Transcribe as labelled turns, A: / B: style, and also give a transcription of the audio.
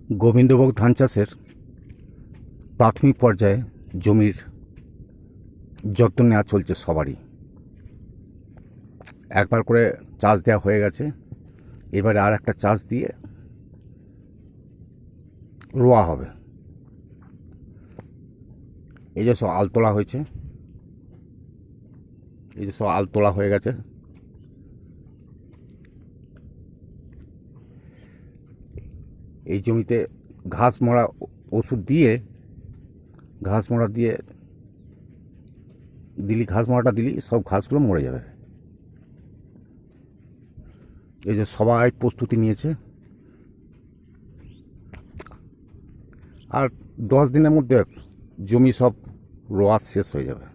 A: গোবিন্দভোগ ধান চাষের প্রাথমিক পর্যায়ে জমির যত্ন নেওয়া চলছে সবারই। একবার করে চাষ দেওয়া হয়ে গেছে, এবারে আর একটা চাষ দিয়ে রোয়া হবে। এই যে সব আল তোলা হয়েছে, এই যে সব আল তোলা হয়ে গেছে। এই জমিতে ঘাস মরা ওষুধ দিয়ে ঘাস মরাটা দিলি সব ঘাসগুলো মরে যাবে। এই যে সবাই প্রস্তুতি নিয়েছে, আর 10 দিনের মধ্যে জমি সব রোয়া শেষ হয়ে যাবে।